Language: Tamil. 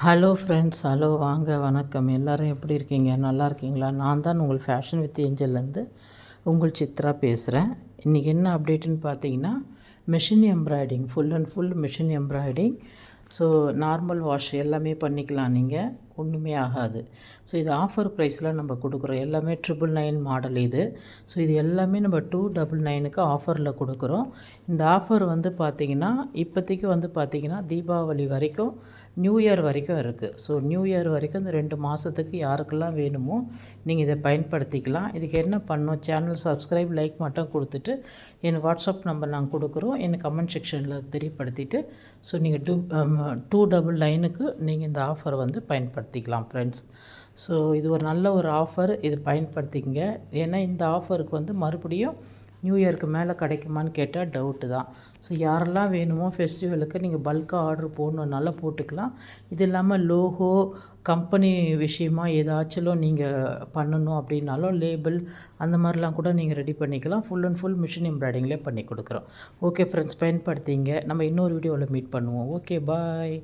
ஹலோ ஃப்ரெண்ட்ஸ், ஹலோ வாங்க, வணக்கம். எல்லோரும் எப்படி இருக்கீங்க? நல்லா இருக்கீங்களா? நான் தான் உங்கள் ஃபேஷன் வித் ஏஞ்சல்லேருந்து உங்கள் சித்ரா பேசுகிறேன். இன்றைக்கி என்ன அப்டேட்டுன்னு பார்த்தீங்கன்னா, machine embroidering, full and full machine embroidering. So normal wash எல்லாமே பண்ணிக்கலாம், நீங்கள் ஒன்றுமே ஆகாது. ஸோ இது ஆஃபர் ப்ரைஸில் நம்ம கொடுக்குறோம். எல்லாமே 999 மாடல் இது. ஸோ இது எல்லாமே நம்ம 299க்கு ஆஃபரில் கொடுக்குறோம். இந்த ஆஃபர் வந்து பார்த்திங்கன்னா இப்போதைக்கு வந்து பார்த்திங்கன்னா தீபாவளி வரைக்கும், நியூ இயர் வரைக்கும் இருக்குது. ஸோ நியூ இயர் வரைக்கும் இந்த 2 மாதத்துக்கு யாருக்கெல்லாம் வேணுமோ நீங்கள் இதை பயன்படுத்திக்கலாம். இதுக்கு என்ன பண்ணணும், சேனல் சப்ஸ்கிரைப், லைக் மட்டும் கொடுத்துட்டு என் வாட்ஸ்அப் நம்பர் நாங்கள் கொடுக்குறோம், எனக்கு கமெண்ட் செக்ஷனில் தெரியப்படுத்திட்டு ஸோ நீங்கள் 299க்கு நீங்கள் இந்த ஆஃபரை வந்து பயன்படுத்திக்கலாம் ஃப்ரெண்ட்ஸ். ஸோ இது ஒரு நல்ல ஒரு ஆஃபர், இது பயன்படுத்திக்கங்க. ஏன்னா இந்த ஆஃபருக்கு வந்து மறுபடியும் நியூ இயருக்கு மேலே கிடைக்குமான்னு கேட்டால் டவுட்டு தான். ஸோ யாரெல்லாம் வேணுமோ ஃபெஸ்டிவலுக்கு நீங்கள் பல்காக ஆர்டர் போடணுன்னால போட்டுக்கலாம். இது இல்லாமல் லோகோ, கம்பெனி விஷயமா ஏதாச்சும் நீங்கள் பண்ணணும் அப்படின்னாலும் லேபிள் அந்த மாதிரிலாம் கூட நீங்கள் ரெடி பண்ணிக்கலாம். ஃபுல் அண்ட் ஃபுல் மிஷின் எம்ப்ராய்டிங்லேயே பண்ணி கொடுக்குறோம். ஓகே ஃப்ரெண்ட்ஸ், பயன்படுத்திங்க. நம்ம இன்னொரு வீடியோவில் மீட் பண்ணுவோம். ஓகே, பாய்.